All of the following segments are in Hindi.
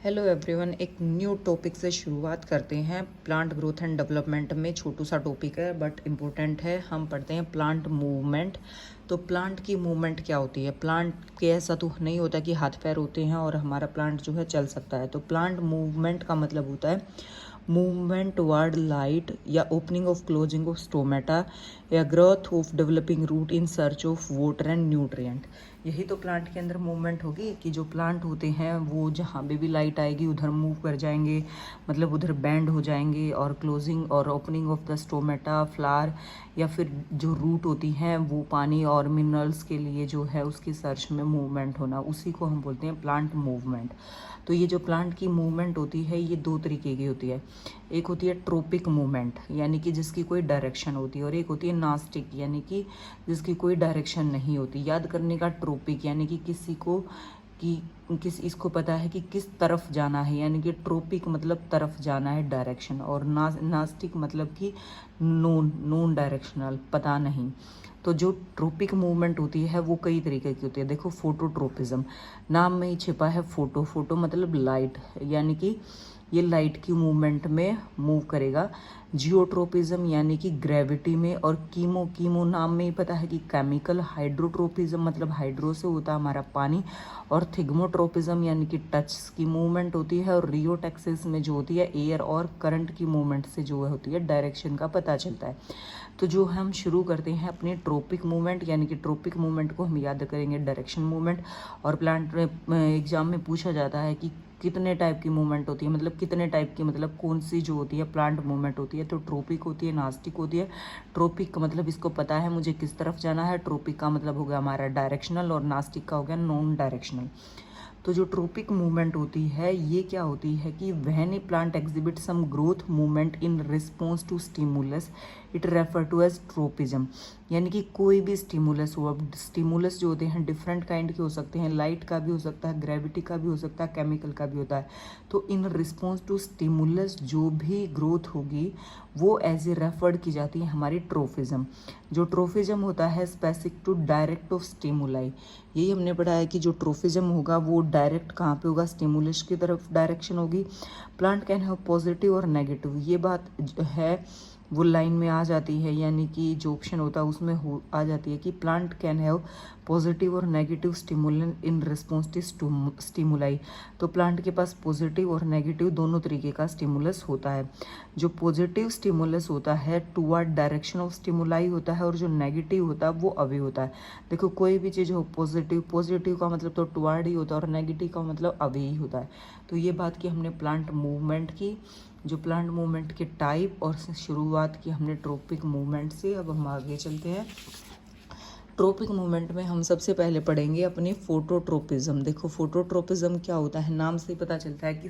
हेलो एवरीवन, एक न्यू टॉपिक से शुरुआत करते हैं। प्लांट ग्रोथ एंड डेवलपमेंट में छोटू सा टॉपिक है बट इम्पोर्टेंट है। हम पढ़ते हैं प्लांट मूवमेंट। तो प्लांट की मूवमेंट क्या होती है? प्लांट के ऐसा तो नहीं होता कि हाथ पैर होते हैं और हमारा प्लांट जो है चल सकता है। तो प्लांट मूवमेंट का मतलब होता है मूवमेंट टुवर्ड लाइट या opening of closing of stomata या growth of developing root in search of water and nutrient. यही तो प्लांट के अंदर मूवमेंट होगी कि जो प्लांट होते हैं वो जहाँ भी लाइट आएगी उधर मूव कर जाएंगे, मतलब उधर बैंड हो जाएंगे, और क्लोजिंग और opening of the stomata flower या फिर जो रूट होती हैं वो पानी और मिनरल्स के लिए जो है उसकी सर्च में मूवमेंट होना, उसी को हम बोलते हैं प्लांट मूवमेंट। तो ये जो प्लांट की मूवमेंट होती है ये दो तरीके की होती है। एक होती है ट्रोपिक मूवमेंट यानी कि जिसकी कोई डायरेक्शन होती है, और एक होती है नास्टिक यानी कि जिसकी कोई डायरेक्शन नहीं होती। याद करने का, ट्रोपिक यानी कि किसी को इसको पता है कि किस तरफ जाना है, यानी कि ट्रोपिक मतलब तरफ जाना है, डायरेक्शन, और नास्टिक मतलब कि नोन डायरेक्शनल, पता नहीं। तो जो ट्रोपिक मूवमेंट होती है वो कई तरीके की होती है। देखो, फोटोट्रोपिज्म, नाम में ही छिपा है फोटो मतलब लाइट, यानी कि ये लाइट की मूवमेंट में मूव करेगा। जियोट्रोपिज्म यानी कि ग्रेविटी में, और कीमो नाम में ही पता है कि केमिकल। हाइड्रोट्रोपिज्म मतलब हाइड्रो से होता है हमारा पानी, और थिग्मोट्रोपिज्म यानी कि टच की मूवमेंट होती है, और रियोटेक्सिस में जो होती है एयर और करंट की मूवमेंट से जो होती है डायरेक्शन का पता चलता है। तो जो हम शुरू करते हैं अपनी ट्रोपिक मूवमेंट, यानी कि ट्रोपिक मूवमेंट को हम याद करेंगे डायरेक्शन मूवमेंट। और प्लांट एग्जाम में पूछा जाता है कि कितने टाइप की मूवमेंट होती है, मतलब कितने टाइप की, मतलब कौन सी जो होती है प्लांट मूवमेंट होती है। तो ट्रोपिक होती है, नास्टिक होती है। ट्रोपिक का मतलब इसको पता है मुझे किस तरफ जाना है, ट्रोपिक का मतलब हो गया हमारा डायरेक्शनल, और नास्टिक का हो गया नॉन डायरेक्शनल। तो जो ट्रोपिक मूवमेंट होती है ये क्या होती है कि when a plant exhibit some growth movement in response to stimulus it refer to as tropism. यानी कि कोई भी स्टिमुलस हो, अब स्टिमुलस जो होते हैं डिफरेंट काइंड के हो सकते हैं, लाइट का भी हो सकता है, ग्रेविटी का भी हो सकता है, केमिकल का भी होता है। तो इन रिस्पॉन्स टू स्टिमुलस जो भी ग्रोथ होगी वो एज ए रेफर्ड की जाती है हमारी ट्रोफिज्म। जो ट्रोफिज्म होता है specific to direct of stimuli. यही हमने पढ़ा है कि जो ट्रोफिज्म होगा वो डायरेक्ट कहाँ पे होगा, स्टिमुलस की तरफ डायरेक्शन होगी। प्लांट कैन हैव पॉजिटिव और नेगेटिव, ये बात है वो लाइन में आ जाती है, यानी कि जो ऑप्शन होता है उसमें आ जाती है कि प्लांट कैन हैव पॉजिटिव और negative stimulant in response to stimuli. तो प्लांट के पास पॉजिटिव और नेगेटिव दोनों तरीके का स्टिमुलस होता है। जो पॉजिटिव स्टिमुलस होता है टुवर्ड डायरेक्शन ऑफ स्टिमुलाई होता है, और जो नेगेटिव होता है वो अवे होता है। देखो, कोई भी चीज़ हो, पॉजिटिव का मतलब तो टुवर्ड ही होता है, और नेगेटिव का मतलब अवे ही होता है। तो ये बात की हमने प्लांट मूवमेंट की, जो प्लांट मूवमेंट के टाइप, और शुरुआत की हमने ट्रोपिक मूवमेंट से। अब हम आगे चलते हैं। ट्रोपिक मूवमेंट में हम सबसे पहले पढ़ेंगे अपनी फोटोट्रोपिज्म। देखो, फोटोट्रोपिज्म क्या होता है, नाम से पता चलता है कि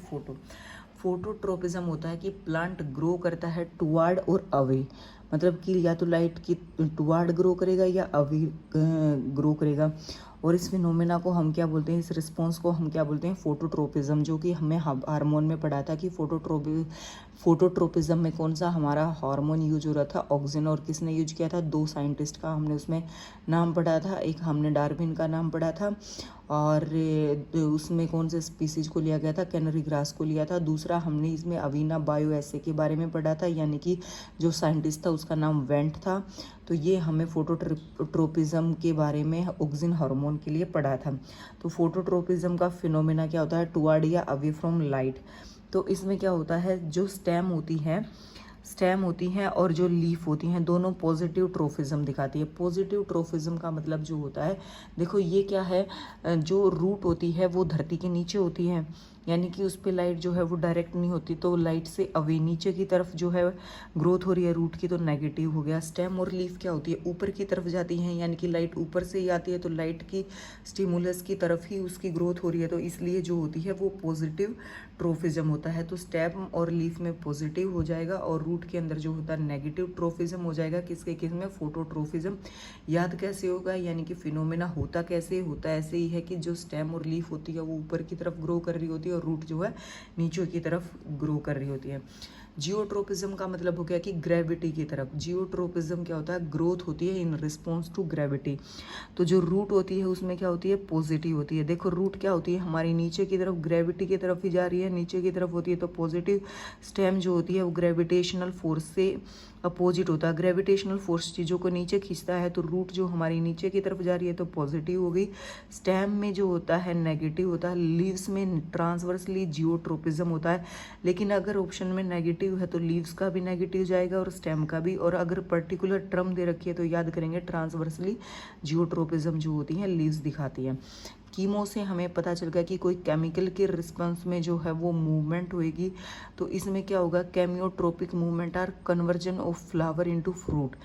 फोटोट्रोपिज्म होता है कि प्लांट ग्रो करता है टुवर्ड और अवे, मतलब कि या तो लाइट की टुवर्ड ग्रो करेगा या अवे ग्रो करेगा। और इस फिनोमेना को हम क्या बोलते हैं, इस रिस्पॉन्स को हम क्या बोलते हैं, फोटोट्रोपिज्म। जो कि हमें हार्मोन में पढ़ा था कि फोटोट्रोपिज्म में कौन सा हमारा हार्मोन यूज हो रहा था, ऑक्सिन। और किसने यूज किया था, दो साइंटिस्ट का हमने उसमें नाम पढ़ा था। एक हमने डार्विन का नाम पढ़ा था, और उसमें कौन से स्पीसीज को लिया गया था, कैनरी ग्रास को लिया था। दूसरा हमने इसमें अवीना बायो एसे के बारे में पढ़ा था, यानी कि जो साइंटिस्ट था उसका नाम वेंट था। तो ये हमें फोटोट्रोपिज्म के बारे में ऑक्सिन हार्मोन के लिए पढ़ा था। तो फोटोट्रोपिज्म का फिनोमेना क्या होता है, टुवर्ड या अवे फ्रॉम लाइट। तो इसमें क्या होता है, जो स्टेम होती हैं और जो लीफ होती हैं दोनों पॉजिटिव ट्रोफिज्म दिखाती है। पॉजिटिव ट्रोफिज्म का मतलब जो होता है, देखो ये क्या है, जो रूट होती है वो धरती के नीचे होती है, यानी कि उस पर लाइट जो है वो डायरेक्ट नहीं होती, तो लाइट से अवे नीचे की तरफ जो है ग्रोथ हो रही है रूट की, तो नेगेटिव हो गया। स्टेम और लीफ क्या होती है, ऊपर की तरफ जाती हैं, यानी कि लाइट ऊपर से ही आती है, तो लाइट की स्टिमुलस की तरफ ही उसकी ग्रोथ हो रही है, तो इसलिए जो होती है वो पॉजिटिव ट्रोफिज्म होता है। तो स्टेम और लीफ में पॉजिटिव हो जाएगा, और रूट के अंदर जो होता है नेगेटिव ट्रोफिज्म हो जाएगा। किसके केस में, फोटोट्रोफिज्म। याद कैसे होगा, यानी कि फिनोमेना होता कैसे होता है, ऐसे ही है कि जो स्टेम और लीफ होती है वो ऊपर की तरफ ग्रो कर रही होती है, और रूट जो है नीचे की तरफ ग्रो कर रही होती है। जियोट्रोपिज्म का मतलब हो गया कि ग्रेविटी की तरफ। जियोट्रोपिज्म क्या होता है, ग्रोथ होती है इन रिस्पॉन्स टू ग्रेविटी। तो जो रूट होती है उसमें क्या होती है, पॉजिटिव होती है। देखो रूट क्या होती है, हमारी नीचे की तरफ ग्रेविटी की तरफ ही जा रही है, नीचे की तरफ होती है तो पॉजिटिव। स्टेम जो होती है वो ग्रेविटेशनल फोर्स से अपोजिट होता है। ग्रेविटेशनल फोर्स चीज़ों को नीचे खींचता है, तो रूट जो हमारी नीचे की तरफ जा रही है तो पॉजिटिव हो गई। स्टेम में जो होता है नेगेटिव होता है। लीव्स में ट्रांसवर्सली जियोट्रोपिज्म होता है, लेकिन अगर ऑप्शन में नेगेटिव है तो लीव्स का भी नेगेटिव जाएगा और स्टेम का भी। और अगर पर्टिकुलर टर्म दे रखी है तो याद करेंगे ट्रांसवर्सली जियोट्रोपिज्म जो होती है लीव्स दिखाती है। कीमो से हमें पता चल गया कि कोई केमिकल के रिस्पॉन्स में जो है वो मूवमेंट होएगी, तो इसमें क्या होगा, chemotropic movement are conversion of flower into fruit.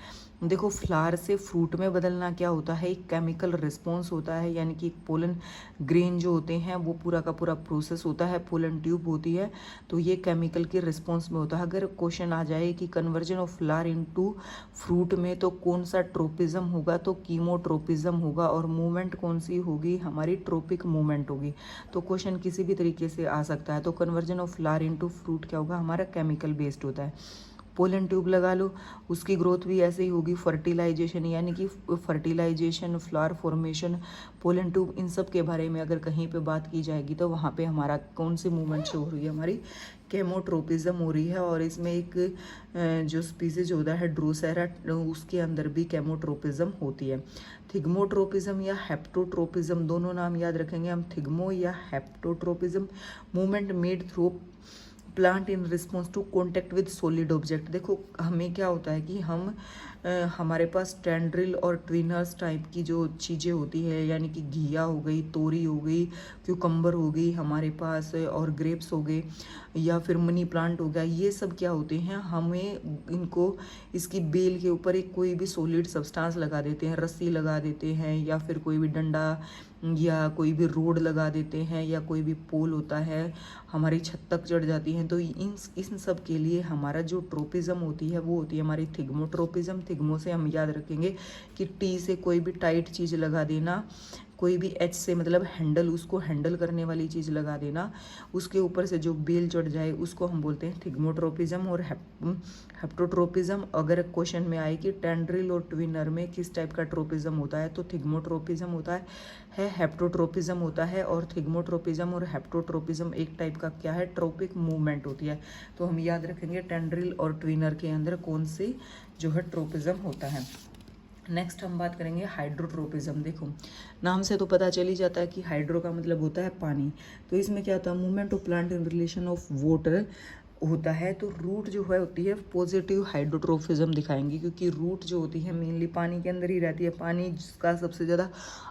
देखो फ्लावर से फ्रूट में बदलना क्या होता है, एक केमिकल रिस्पॉन्स होता है, यानी कि पोलन ग्रेन जो होते हैं वो पूरा का पूरा प्रोसेस होता है, पोलन ट्यूब होती है, तो ये केमिकल के रिस्पॉन्स में होता है। अगर क्वेश्चन आ जाए कि conversion of flower into fruit में तो कौन सा ट्रोपिज्म होगा, तो कीमोट्रोपिज्म होगा। और मूवमेंट कौन सी होगी, हमारी ट्रोपिक मूवमेंट होगी। तो क्वेश्चन किसी भी तरीके से आ सकता है। तो conversion of flower into fruit क्या होगा, हमारा केमिकल बेस्ड होता है। पोलन ट्यूब लगा लो, उसकी ग्रोथ भी ऐसे ही होगी। फर्टिलाइजेशन यानी कि fertilization, flower formation, pollen tube, इन सब के बारे में अगर कहीं पे बात की जाएगी तो वहाँ पे हमारा कौन सी मूवमेंट शो हो रही है, हमारी केमोट्रोपिज्म हो रही है। और इसमें एक जो स्पीसीज होता है ड्रोसेरा, उसके अंदर भी केमोट्रोपिज्म होती है। थिग्मोट्रोपिज्म या हेप्टोट्रोपिज्म, दोनों नाम याद रखेंगे हम, थिग्मो या haptotropism. Movement made through plant in response to contact with solid object. देखो हमें क्या होता है कि हमारे पास टेंड्रिल और ट्विनर्स टाइप की जो चीज़ें होती है, यानी कि घिया हो गई, तोरी हो गई, क्यूकम्बर हो गई हमारे पास, और ग्रेप्स हो गए, या फिर मनी प्लांट हो गया, ये सब क्या होते हैं, हमें इनको इसकी बेल के ऊपर एक कोई भी सॉलिड सब्सटेंस लगा देते हैं, रस्सी लगा देते हैं, या फिर कोई भी डंडा या कोई भी रोड लगा देते हैं, या कोई भी पोल होता है हमारी छत तक चढ़ जाती हैं। तो इन सब के लिए हमारा जो ट्रोपिज्म होती है वो होती है हमारी थिग्मोट्रोपिज्म। थिग्मो से हम याद रखेंगे कि टी से कोई भी टाइट चीज़ लगा देना, कोई भी एच से मतलब हैंडल, उसको हैंडल करने वाली चीज़ लगा देना, उसके ऊपर से जो बेल चढ़ जाए उसको हम बोलते हैं थिग्मोट्रोपिज्म। और हेप्टोट्रोपिज्म, अगर क्वेश्चन में आए कि टेंड्रिल और ट्विनर में किस टाइप का ट्रोपिज्म होता है, तो थिग्मोट्रोपिज्म होता है, हेप्टोट्रोपिज्म होता है। और थिग्मोट्रोपिज्म और हेप्टोट्रोपिज्म एक टाइप का क्या है, ट्रोपिक मूवमेंट होती है। तो हम याद रखेंगे टेंड्रिल और ट्विनर के अंदर कौन सी जो है ट्रोपिज्म होता है। नेक्स्ट हम बात करेंगे हाइड्रोट्रोपिज्म। देखो नाम से तो पता चल ही जाता है कि हाइड्रो का मतलब होता है पानी। तो इसमें क्या होता है, movement of plant in relation of water होता है। तो रूट जो है होती है पॉजिटिव हाइड्रोट्रोफिज्म दिखाएंगी, क्योंकि रूट जो होती है मेनली पानी के अंदर ही रहती है। पानी जिसका सबसे ज़्यादा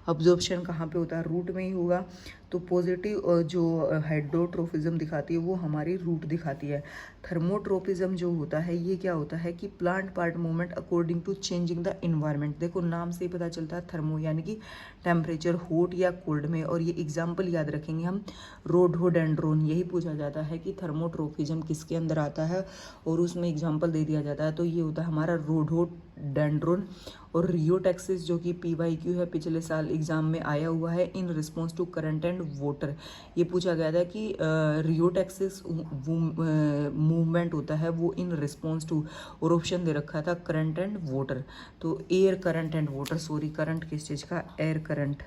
अब्जॉर्प्शन कहाँ पे होता है, रूट में ही होगा। तो पॉजिटिव जो हाइड्रोट्रोफिज्म दिखाती है वो हमारी रूट दिखाती है। थर्मोट्रोपिज्म जो होता है ये क्या होता है कि plant part movement according to changing the environment. देखो नाम से ही पता चलता है, थर्मो यानी कि टेम्परेचर, हॉट या कोल्ड में। और ये एग्जाम्पल याद रखेंगे हम, रोडोडेंड्रोन, यही पूछा जाता है कि थर्मोट्रोपिज्म किसके अंदर आता है और उसमें एग्जाम्पल दे दिया जाता है। तो ये होता है हमारा रोडोडेंड्रोन। और रियोटेक्सिस जो कि PYQ है, पिछले साल एग्जाम में आया हुआ है, in response to current and water. ये पूछा गया था कि रियोटेक्सिस मूवमेंट होता है वो इन रिस्पॉन्स टू, और ऑप्शन दे रखा था करंट एंड वाटर। तो air current and water, sorry current किस चीज़ का, air current,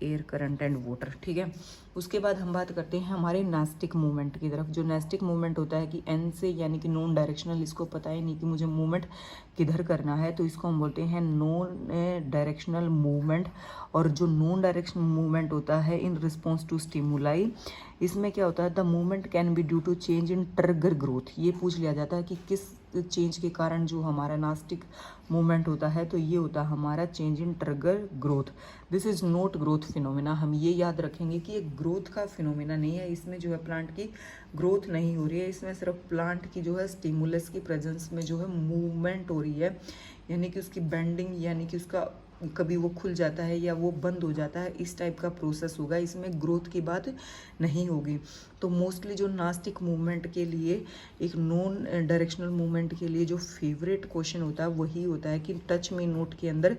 air current and water, ठीक है। उसके बाद हम बात करते हैं हमारे नेस्टिक मूवमेंट की तरफ। जो नेस्टिक मूवमेंट होता है कि एन से यानी कि नॉन डायरेक्शनल, इसको पता ही नहीं कि मुझे मूवमेंट किधर करना है, तो इसको हम बोलते हैं नॉन डायरेक्शनल मूवमेंट। और जो नॉन डायरेक्शनल मूवमेंट होता है इन रिस्पॉन्स टू स्टिमुलाई, इसमें क्या होता है, the movement can be due to change in trigger growth. ये पूछ लिया जाता है कि किस चेंज के कारण जो हमारा नास्टिक मूवमेंट होता है, तो ये होता है हमारा change in trigger growth. This is not growth phenomena. हम ये याद रखेंगे कि एक ग्रोथ का फिनोमिना नहीं है, इसमें जो है प्लांट की ग्रोथ नहीं हो रही है, इसमें सिर्फ प्लांट की जो है स्टिमुलस की प्रेजेंस में जो है मूवमेंट हो रही है, यानी कि उसकी बेंडिंग, यानी कि उसका कभी वो खुल जाता है या वो बंद हो जाता है, इस टाइप का प्रोसेस होगा, इसमें ग्रोथ की बात नहीं होगी। तो मोस्टली जो नास्टिक मूवमेंट के लिए, एक नॉन डायरेक्शनल मूवमेंट के लिए जो फेवरेट क्वेश्चन होता है वही होता है कि टच मी नोट के अंदर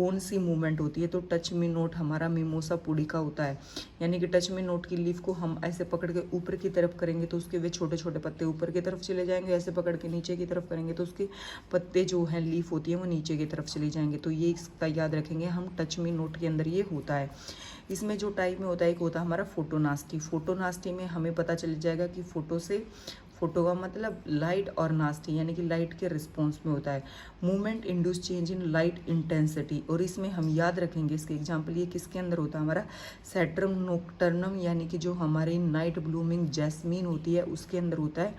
कौन सी मूवमेंट होती है, तो टच मी नोट हमारा मिमोसा पुडिका होता है। यानी कि टच मी नोट की लीफ को हम ऐसे पकड़ के ऊपर की तरफ करेंगे तो उसके वे छोटे छोटे पत्ते ऊपर की तरफ चले जाएंगे, ऐसे पकड़ के नीचे की तरफ करेंगे तो उसके पत्ते जो है लीफ होती है वो नीचे की तरफ चली जाएंगे। तो ये इसका याद रखेंगे हम, टच मी नोट के अंदर ये होता है। इसमें जो टाइप में होता है, एक होता है हमारा फोटोनास्टी। फोटोनास्टी में हमें पता चल जाएगा कि फोटो का मतलब लाइट और नास्टी यानी कि लाइट के रिस्पॉन्स में होता है। Movement induce change in light intensity, और इसमें हम याद रखेंगे इसके एग्जांपल, ये किसके अंदर होता है हमारा सैट्रम नोक्टर्नम, यानी कि जो हमारी नाइट ब्लूमिंग जैस्मीन होती है उसके अंदर होता है।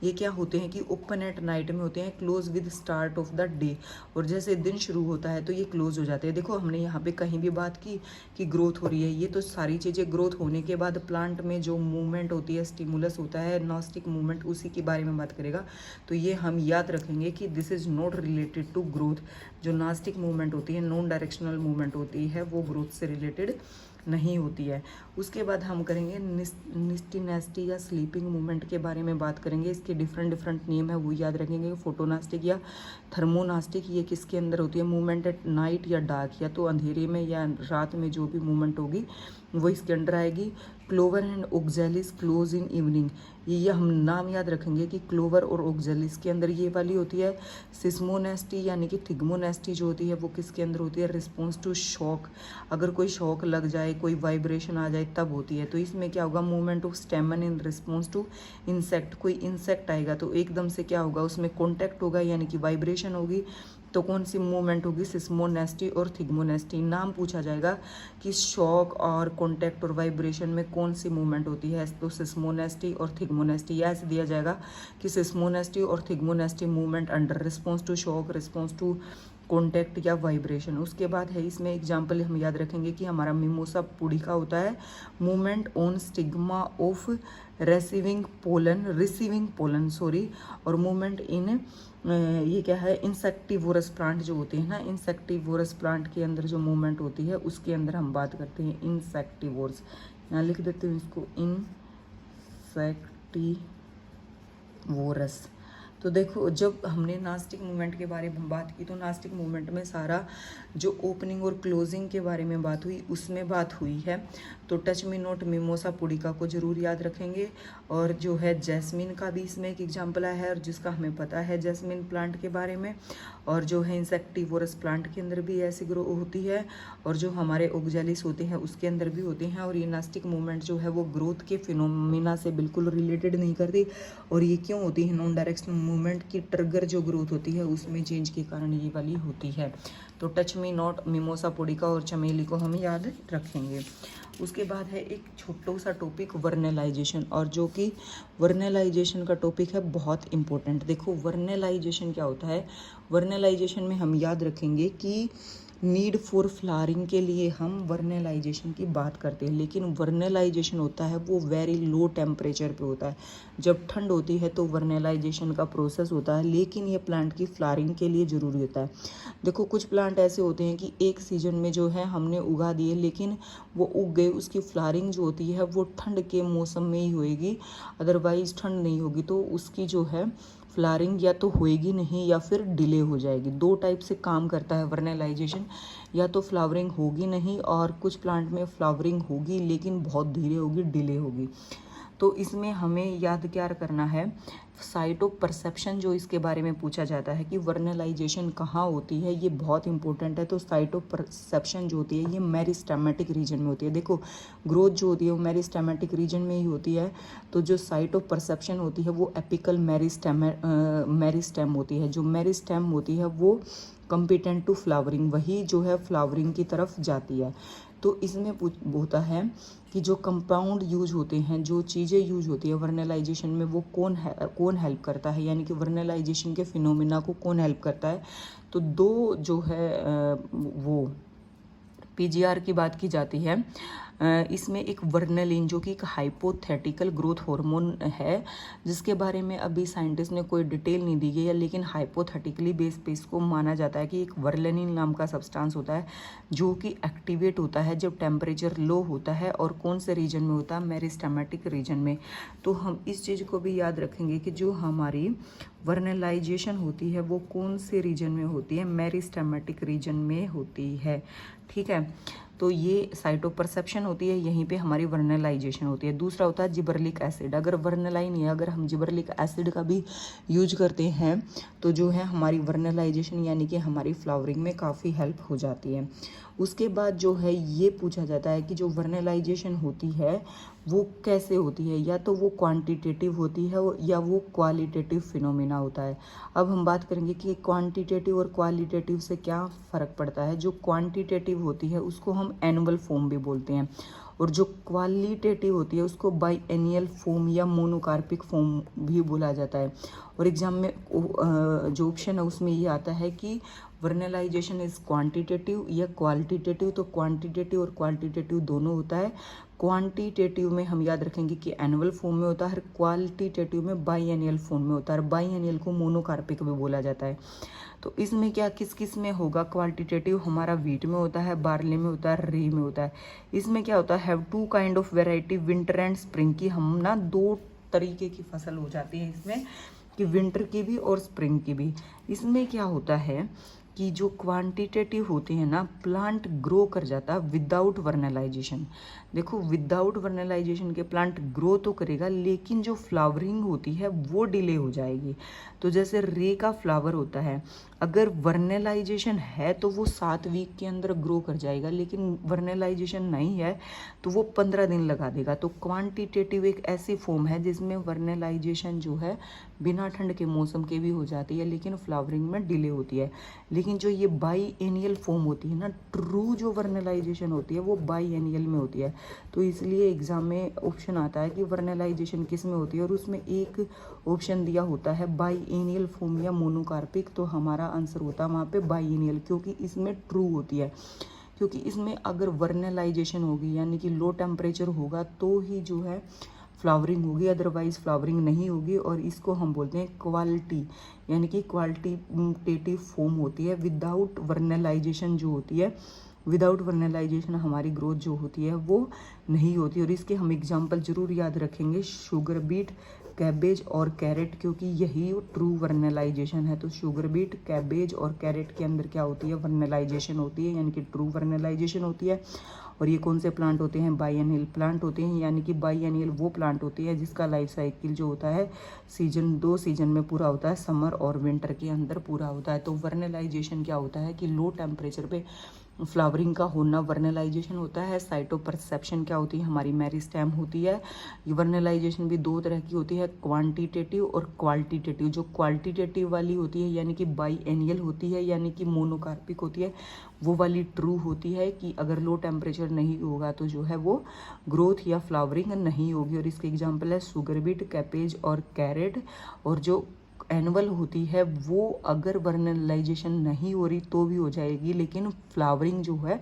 ये क्या होते हैं कि ओपन एट नाइट में होते हैं, close with start of the day, और जैसे दिन शुरू होता है तो ये क्लोज हो जाते हैं। देखो हमने यहाँ पे कहीं भी बात की कि ग्रोथ हो रही है, ये तो सारी चीज़ें ग्रोथ होने के बाद प्लांट में जो मूवमेंट होती है, स्टिमुलस होता है नॉस्टिक मूवमेंट, उसी के बारे में बात करेगा। तो ये हम याद रखेंगे कि this is not related to growth. जो नास्टिक मूवमेंट होती है, नॉन डायरेक्शनल मूवमेंट होती है, वो ग्रोथ से रिलेटेड नहीं होती है। उसके बाद हम करेंगे निस्टिनेस्टी या स्लीपिंग मूवमेंट के बारे में बात करेंगे। इसके डिफरेंट नेम है, वो याद रखेंगे। फोटोनास्टिक या थर्मोनास्टिक, ये किसके अंदर होती है, मूवमेंट एट नाइट या डार्क, या तो अंधेरे में या रात में जो भी मूवमेंट होगी वो इसके अंडर आएगी। Clover and oxalis close in evening, ये हम नाम याद रखेंगे कि क्लोवर और ओक्जेलिस के अंदर ये वाली होती है। सिस्मोनेस्टी यानी कि थिग्मोनेस्टी जो होती है वो किसके अंदर होती है, रिस्पॉन्स टू शॉक। अगर कोई शॉक लग जाए, कोई वाइब्रेशन आ जाए तब होती है। तो इसमें क्या होगा, movement of stamen in response to insect, कोई इंसेक्ट आएगा तो एकदम से क्या होगा, उसमें कॉन्टैक्ट होगा यानी कि वाइब्रेशन होगी, तो कौन सी मूवमेंट होगी, सिस्मोनेस्टी और थिग्मोनेस्टी। नाम पूछा जाएगा कि शॉक और कॉन्टैक्ट और वाइब्रेशन में कौन सी मूवमेंट होती है, तो सिस्मोनेस्टी और थिग्मोनेस्टी। या ऐसे दिया जाएगा कि सिस्मोनेस्टी और thigmonasty movement under response to shock, response to contact या वाइब्रेशन। उसके बाद है इसमें एग्जाम्पल हम याद रखेंगे कि हमारा मिमोसा पुडिका होता है, movement on stigma of receiving pollen और मूवमेंट इन ये क्या है, इंसेक्टिवोरस प्लांट जो होते हैं ना, इंसेक्टिवोरस प्लांट के अंदर जो मूवमेंट होती है उसके अंदर हम बात करते हैं इंसेक्टिवोरस। यहाँ लिख देते हैं इसको, इंसेक्टिवोरस। तो देखो जब हमने नास्टिक मूवमेंट के बारे में बात की तो नास्टिक मूवमेंट में सारा जो ओपनिंग और क्लोजिंग के बारे में बात हुई उसमें बात हुई है। तो touch me note mimosa pudica को जरूर याद रखेंगे, और जो है जैस्मिन का भी इसमें एक एग्जाम्पल है, और जिसका हमें पता है जैस्मिन प्लांट के बारे में, और जो है इंसेक्टिवोरस प्लांट के अंदर भी ऐसी ग्रो होती है, और जो हमारे ओक्जेलिस होते हैं उसके अंदर भी होते हैं। और ये नास्टिक मूवमेंट जो है वो ग्रोथ के फिनोमिना से बिल्कुल रिलेटेड नहीं करती। और ये क्यों होती है, नॉन डायरेक्शनल मूवमेंट की ट्रिगर जो ग्रोथ होती है उसमें चेंज के कारण ये वाली होती है। तो touch me not mimosa pudica और चमेली को हम याद रखेंगे। उसके बाद है एक छोटा सा टॉपिक वर्नलाइजेशन, और जो कि वर्नलाइजेशन का टॉपिक है बहुत इंपॉर्टेंट। देखो वर्नलाइजेशन क्या होता है, वर्नलाइजेशन में हम याद रखेंगे कि नीड फॉर फ्लावरिंग के लिए हम वर्नलाइजेशन की बात करते हैं, लेकिन वर्नलाइजेशन होता है वो वेरी लो टेम्परेचर पे होता है। जब ठंड होती है तो वर्नलाइजेशन का प्रोसेस होता है, लेकिन ये प्लांट की फ्लावरिंग के लिए ज़रूरी होता है। देखो कुछ प्लांट ऐसे होते हैं कि एक सीजन में जो है हमने उगा दिए, लेकिन वो उग गए, उसकी फ्लावरिंग जो होती है वो ठंड के मौसम में ही होएगी, अदरवाइज ठंड नहीं होगी तो उसकी जो है फ्लावरिंग या तो होएगी नहीं या फिर डिले हो जाएगी। दो टाइप से काम करता है वर्नलाइजेशन, या तो फ्लावरिंग होगी नहीं, और कुछ प्लांट में फ्लावरिंग होगी लेकिन बहुत धीरे होगी, डिले होगी। तो इसमें हमें याद क्या करना है, साइट ऑफ परसेप्शन जो इसके बारे में पूछा जाता है कि वर्नलाइजेशन कहाँ होती है, ये बहुत इंपॉर्टेंट है। तो साइट ऑफ परसेप्शन जो होती है ये मेरिस्टेमेटिक रीजन में होती है। देखो ग्रोथ जो होती है वो मेरिस्टेमेटिक रीजन में ही होती है, तो जो साइट ऑफ परसेप्शन होती है वो एपिकल मेरिस्टेम होती है। जो मेरिस्टेम होती है वो कंपिटेंट टू फ्लावरिंग, वही जो है फ्लावरिंग की तरफ जाती है। तो इसमें होता है कि जो कंपाउंड यूज होते हैं, जो चीज़ें यूज होती है वर्नलाइजेशन में, वो कौन हेल्प करता है, यानी कि वर्नलाइजेशन के फिनोमिना को कौन हेल्प करता है। तो दो जो है वो पीजीआर की बात की जाती है, इसमें एक वर्नेलिन जो कि एक हाइपोथेटिकल ग्रोथ हार्मोन है, जिसके बारे में अभी साइंटिस्ट ने कोई डिटेल नहीं दी गई है, लेकिन हाइपोथेटिकली बेस पे इसको माना जाता है कि एक वर्नेलिन नाम का सब्सटेंस होता है जो कि एक्टिवेट होता है जब टेम्परेचर लो होता है। और कौन से रीजन में होता है? मेरिस्टेमेटिक रीजन में। तो हम इस चीज़ को भी याद रखेंगे कि जो हमारी वर्नलाइजेशन होती है वो कौन से रीजन में होती है? मेरिस्टेमेटिक रीजन में होती है। ठीक है, तो ये साइट ऑफ परसेप्शन होती है, यहीं पे हमारी वर्नलाइजेशन होती है। दूसरा होता है जिबरलिक एसिड। अगर वर्नलाइन या अगर हम जिबरलिक एसिड का भी यूज करते हैं तो जो है हमारी वर्नलाइजेशन यानी कि हमारी फ्लावरिंग में काफ़ी हेल्प हो जाती है। उसके बाद जो है ये पूछा जाता है कि जो वर्नलाइजेशन होती है वो कैसे होती है, या तो वो क्वांटिटेटिव होती है या वो क्वालिटेटिव फिनोमेना होता है। अब हम बात करेंगे कि क्वांटिटेटिव और क्वालिटेटिव से क्या फ़र्क पड़ता है। जो क्वांटिटेटिव होती है उसको हम एनुअल फॉर्म भी बोलते हैं, और जो क्वालिटेटिव होती है उसको बाइएनियल फॉर्म या मोनोकार्पिक फॉर्म भी बोला जाता है। और एग्जाम में जो ऑप्शन है उसमें ये आता है कि वर्नलाइजेशन इज क्वांटिटेटिव या क्वालिटेटिव। तो क्वांटिटेटिव और क्वालिटेटिव दोनों होता है। क्वांटिटेटिव में हम याद रखेंगे कि एनुअल फॉर्म में होता है, क्वालिटेटिव में बाइएनियल फॉर्म में होता है। बाइएनियल को मोनोकार्पिक भी बोला जाता है। तो इसमें क्या किस किस में होगा? क्वालिटेटिव हमारा वीट में होता है, बार्ले में होता है, रे में होता है। इसमें क्या होता है? Have two kind of variety, winter and spring की। हम ना दो तरीके की फसल हो जाती है इसमें, कि विंटर की भी और स्प्रिंग की भी। इसमें क्या होता है कि जो क्वांटिटेटिव होते हैं ना, प्लांट ग्रो कर जाता है विदाउट वर्नलाइजेशन। देखो, विदाउट वर्नलाइजेशन के प्लांट ग्रो तो करेगा, लेकिन जो फ्लावरिंग होती है वो डिले हो जाएगी। तो जैसे रे का फ्लावर होता है, अगर वर्नलाइजेशन है तो वो 7 वीक के अंदर ग्रो कर जाएगा, लेकिन वर्नलाइजेशन नहीं है तो वो 15 दिन लगा देगा। तो क्वांटिटेटिव एक ऐसी फॉर्म है जिसमें वर्नलाइजेशन जो है बिना ठंड के मौसम के भी हो जाती है, लेकिन फ्लावरिंग में डिले होती है। लेकिन जो ये बाईएनियल फॉर्म होती है ना, ट्रू जो वर्नलाइजेशन होती है वो बाईएनियल में होती है। तो इसलिए एग्जाम में ऑप्शन आता है कि वर्नलाइजेशन किस में होती है, और उसमें एक ऑप्शन दिया होता है बाईएनियल फॉर्म या मोनोकार्पिक। तो हमारा आंसर होता है वहाँ पे बाईएनियल, क्योंकि इसमें ट्रू होती है। क्योंकि इसमें अगर वर्नलाइजेशन होगी यानी कि लो टेम्परेचर होगा तो ही जो है फ्लावरिंग होगी, अदरवाइज फ्लावरिंग नहीं होगी। और इसको हम बोलते हैं क्वालिटी, यानी कि क्वालिटेटिव फॉर्म होती है। विदाउट वर्नलाइजेशन जो होती है, विदाउट वर्नलाइजेशन हमारी ग्रोथ जो होती है वो नहीं होती। और इसके हम एग्जांपल जरूर याद रखेंगे, शुगर बीट, कैबेज और कैरेट, क्योंकि यही ट्रू वर्नलाइजेशन है। तो शुगर बीट, कैबेज और कैरेट के अंदर क्या होती है? वर्नलाइजेशन होती है, यानी कि ट्रू वर्नलाइजेशन होती है। और ये कौन से प्लांट होते हैं? बाईएनियल प्लांट होते हैं, यानी कि बाईएनियल वो प्लांट होते हैं जिसका लाइफ साइकिल जो होता है दो सीजन में पूरा होता है, समर और विंटर के अंदर पूरा होता है। तो वर्नलाइजेशन क्या होता है कि लो टेम्परेचर पे फ्लावरिंग का होना वर्नलाइजेशन होता है। साइट ऑफ परसेप्शन क्या होती है? हमारी मेरिस्टेम होती है। ये वर्नलाइजेशन भी दो तरह की होती है, क्वांटिटेटिव और क्वालिटेटिव। जो क्वालिटेटिव वाली होती है यानी कि बाईएनियल होती है, यानी कि मोनोकार्पिक होती है, वो वाली ट्रू होती है कि अगर लो टेम्परेचर नहीं होगा तो जो है वो ग्रोथ या फ्लावरिंग नहीं होगी। और इसके एग्जाम्पल है शुगर बीट, कैपेज और कैरेट। और जो एनुअल होती है वो अगर वर्नलाइजेशन नहीं हो रही तो भी हो जाएगी, लेकिन फ्लावरिंग जो है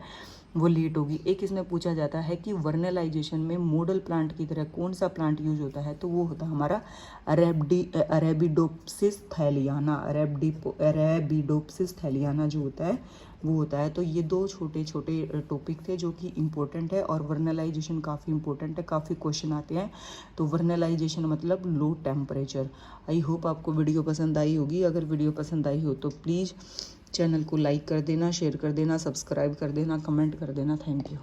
वो लेट होगी। एक इसमें पूछा जाता है कि वर्नलाइजेशन में मॉडल प्लांट की तरह कौन सा प्लांट यूज होता है? तो वो होता है हमारा अरेबिडोप्सिस थैलियाना। अरेबिडोप्सिस थैलियाना जो होता है वो होता है। तो ये दो छोटे छोटे टॉपिक थे जो कि इम्पोर्टेंट है, और वर्नलाइजेशन काफ़ी इंपॉर्टेंट है, काफ़ी क्वेश्चन आते हैं। तो वर्नलाइजेशन मतलब लो टेम्परेचर। आई होप आपको वीडियो पसंद आई होगी। अगर वीडियो पसंद आई हो तो प्लीज़ चैनल को लाइक कर देना, शेयर कर देना, सब्सक्राइब कर देना, कमेंट कर देना। Thank you.